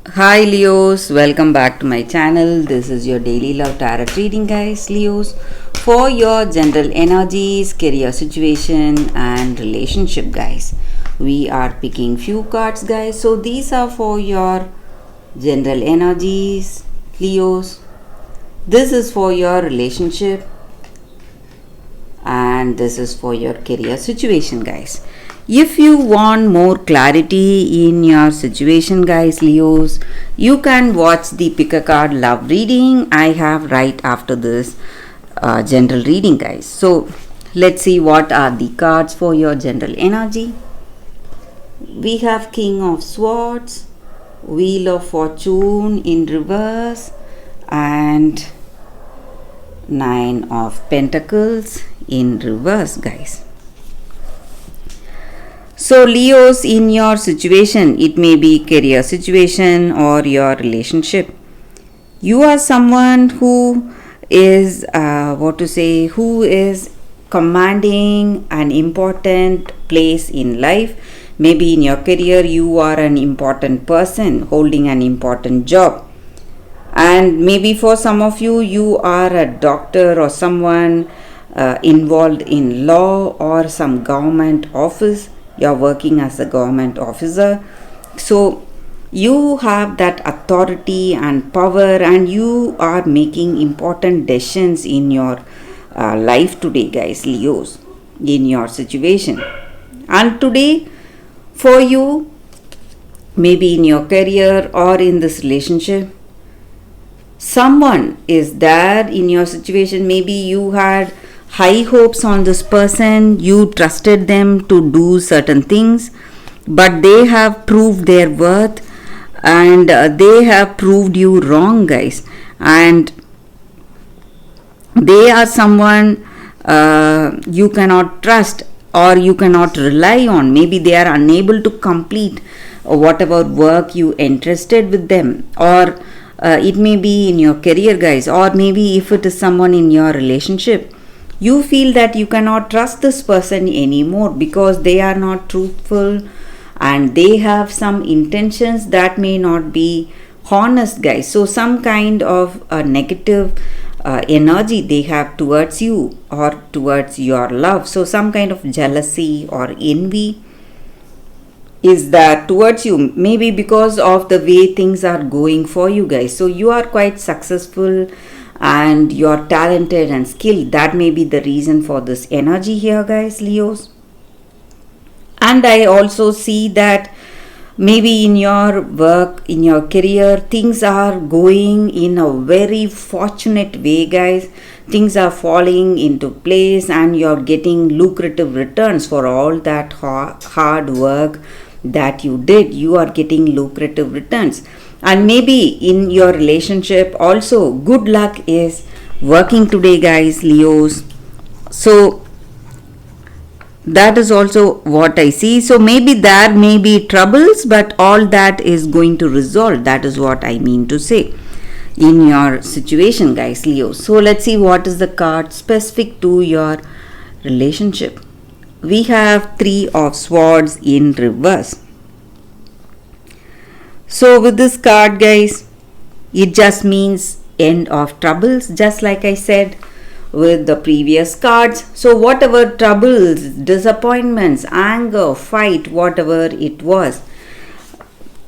Hi Leos, welcome back to my channel. This is your daily love tarot reading, guys. Leos, for your general energies, career situation, and relationship, guys. We are picking few cards, guys. So these are for your general energies, Leos. This is for your relationship, and this is for your career situation, guys. If you want more clarity in your situation, guys, Leos, you can watch the pick a card love reading I have right after this general reading, guys. So let's see what are the cards for your general energy. We have King of Swords, Wheel of Fortune in reverse, and Nine of Pentacles in reverse, guys. So Leos, in your situation, it may be career situation or your relationship, you are someone who is who is commanding an important place in life. Maybe in your career you are an important person holding an important job, and maybe for some of you, you are a doctor or someone involved in law or some government office. You are working as a government officer. So you have that authority and power, and you are making important decisions in your life today, guys, Leos, in your situation. And today, for you, maybe in your career or in this relationship, someone is there in your situation. Maybe you had high hopes on this person, you trusted them to do certain things, but they have proved their worth, and they have proved you wrong, guys. And they are someone you cannot trust or you cannot rely on. Maybe they are unable to complete whatever work you entrusted with them, or it may be in your career, guys, or maybe if it is someone in your relationship, you feel that you cannot trust this person anymore because they are not truthful and they have some intentions that may not be honest, guys. So some kind of a negative energy they have towards you or towards your love. So some kind of jealousy or envy is that towards you, maybe because of the way things are going for you, guys. So you are quite successful and you're talented and skilled. That may be the reason for this energy here, guys, Leos. And I also see that maybe in your work, in your career, things are going in a very fortunate way, guys. Things are falling into place and you're getting lucrative returns for all that hard work that you did. You are getting lucrative returns. And maybe in your relationship also, good luck is working today, guys, Leos. So that is also what I see. So maybe there may be troubles, but all that is going to resolve. That is what I mean to say in your situation, guys, Leo. So let's see what is the card specific to your relationship. We have Three of Swords in reverse. So with this card, guys, it just means end of troubles, just like I said with the previous cards. So whatever troubles, disappointments, anger, fight, whatever it was,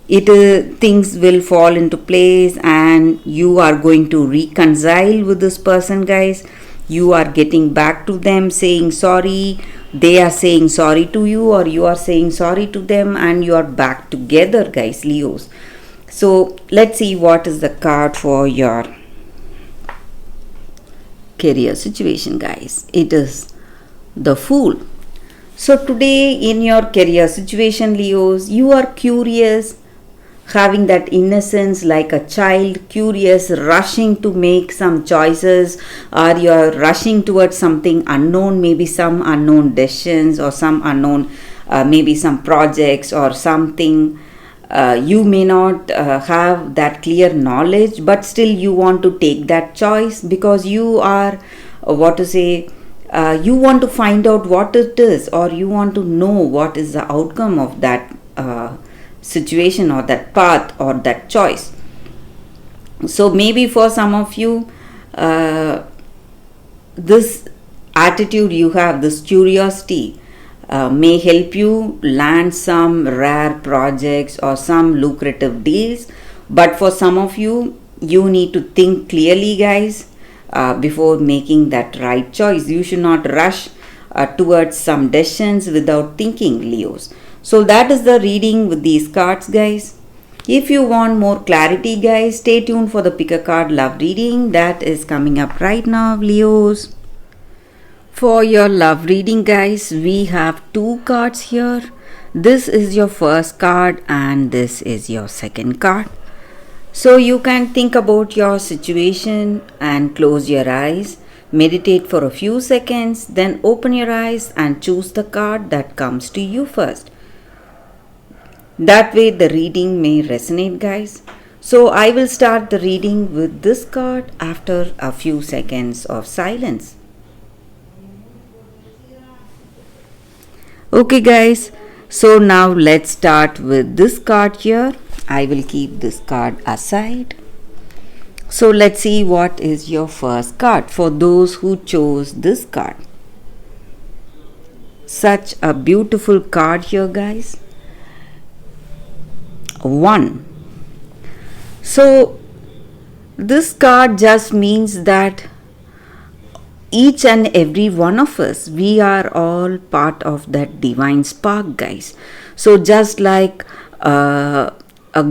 things will fall into place and you are going to reconcile with this person, guys. You are getting back to them, saying sorry. They are saying sorry to you, or you are saying sorry to them, and you are back together, guys, Leos. So let's see what is the card for your career situation, guys. It is the Fool. So today in your career situation, Leos, you are curious, having that innocence like a child, curious, rushing to make some choices, or you're rushing towards something unknown, maybe some unknown decisions or some unknown maybe some projects or something. You may not have that clear knowledge, but still you want to take that choice because you are you want to find out what it is, or you want to know what is the outcome of that situation or that path or that choice. So maybe for some of you, this attitude you have, this curiosity, may help you land some rare projects or some lucrative deals. But for some of you, you need to think clearly, guys, before making that right choice. You should not rush towards some decisions without thinking, Leos. So that is the reading with these cards, guys. If you want more clarity, guys, stay tuned for the pick a card love reading that is coming up right now, Leos. For your love reading, guys, we have 2 cards here. This is your first card and this is your second card. So you can think about your situation and close your eyes, meditate for a few seconds, then open your eyes and choose the card that comes to you first. That way the reading may resonate, guys. So I will start the reading with this card after a few seconds of silence. Okay, guys, so now let's start with this card here. I will keep this card aside. So let's see what is your first card for those who chose this card. Such a beautiful card here, guys. 1. So this card just means that each and every one of us, we are all part of that divine spark, guys. So just like a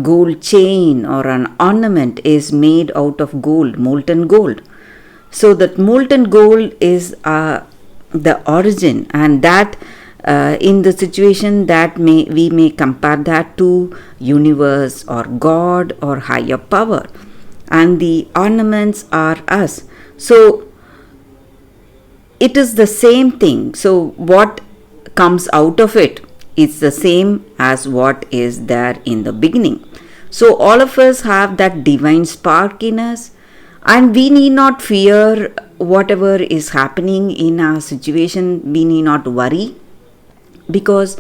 gold chain or an ornament is made out of gold, molten gold. So that molten gold is the origin, and that in the situation that we may compare that to universe or God or higher power, and the ornaments are us. So it is the same thing. So what comes out of it is the same as what is there in the beginning. So all of us have that divine spark in us, and we need not fear whatever is happening in our situation. We need not worry, because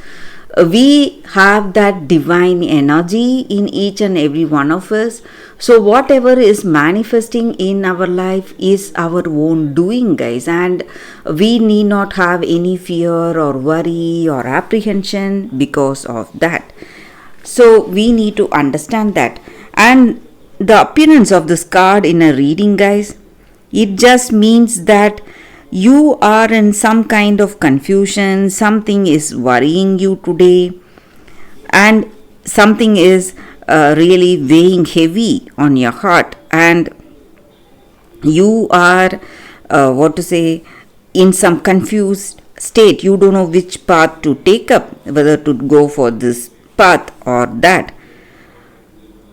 we have that divine energy in each and every one of us. So whatever is manifesting in our life is our own doing, guys, and we need not have any fear or worry or apprehension because of that. So we need to understand that. And the appearance of this card in a reading, guys, it just means that you are in some kind of confusion, something is worrying you today, and something is really weighing heavy on your heart, and you are in some confused state. You don't know which path to take up, whether to go for this path or that.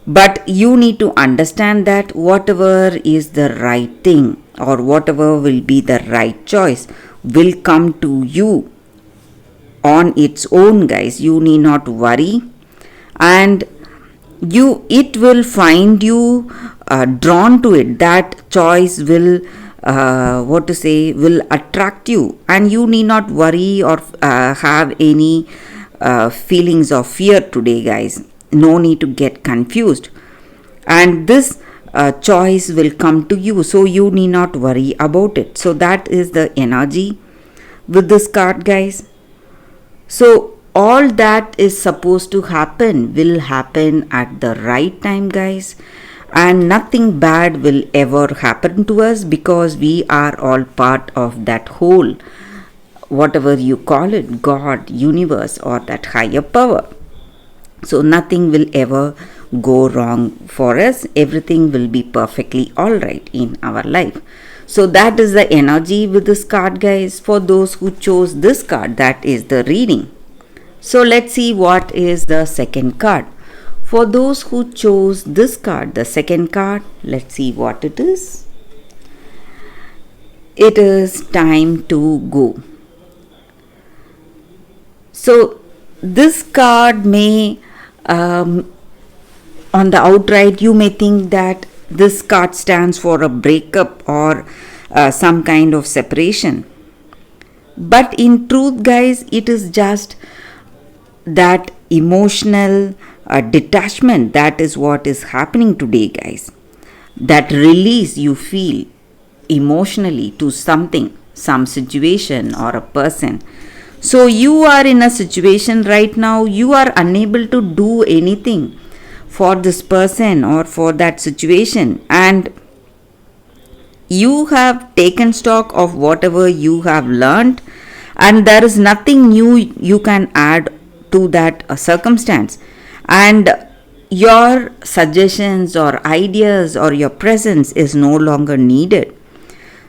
But you need to understand that whatever is the right thing or whatever will be the right choice will come to you on its own, guys. You need not worry, and it will find you drawn to it. That choice will will attract you, and you need not worry or have any feelings of fear today, guys. No need to get confused, and this choice will come to you, so you need not worry about it. So that is the energy with this card, guys. So all that is supposed to happen will happen at the right time, guys, and nothing bad will ever happen to us, because we are all part of that whole, whatever you call it, God, universe, or that higher power. So nothing will ever go wrong for us. Everything will be perfectly all right in our life. So that is the energy with this card, guys. For those who chose this card, that is the reading. So let's see what is the second card. For those who chose this card, the second card, let's see what it is. It is time to go. So this card may on the outright you may think that this card stands for a breakup or some kind of separation, but in truth, guys, it is just that emotional detachment. That is what is happening today, guys. That release you feel emotionally to something, some situation or a person. So you are in a situation right now, you are unable to do anything for this person or for that situation, and you have taken stock of whatever you have learned, and there is nothing new you can add to that circumstance, and your suggestions or ideas or your presence is no longer needed.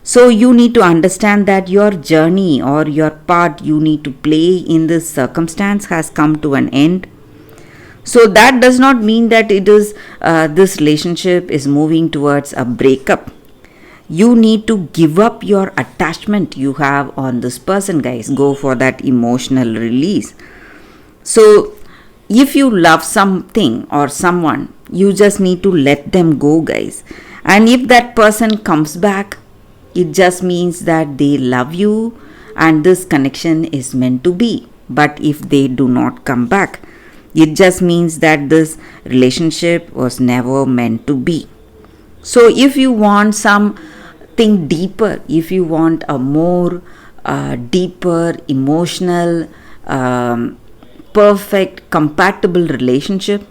So you need to understand that your journey or your part you need to play in this circumstance has come to an end. So that does not mean that it is this relationship is moving towards a breakup. You need to give up your attachment you have on this person, guys. Go for that emotional release. So if you love something or someone, you just need to let them go, guys. And if that person comes back, it just means that they love you and this connection is meant to be. But if they do not come back, it just means that this relationship was never meant to be. So if you want something deeper, if you want a more deeper, emotional, perfect, compatible relationship,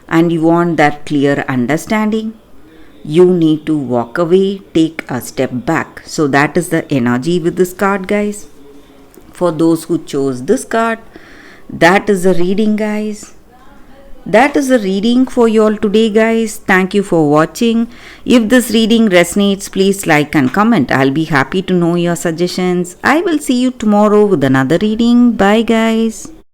and you want that clear understanding, you need to walk away, take a step back. So that is the energy with this card, guys. For those who chose this card, that is the reading, guys. That is the reading for you all today, guys. Thank you for watching. If this reading resonates, please like and comment. I'll be happy to know your suggestions. I will see you tomorrow with another reading. Bye, guys.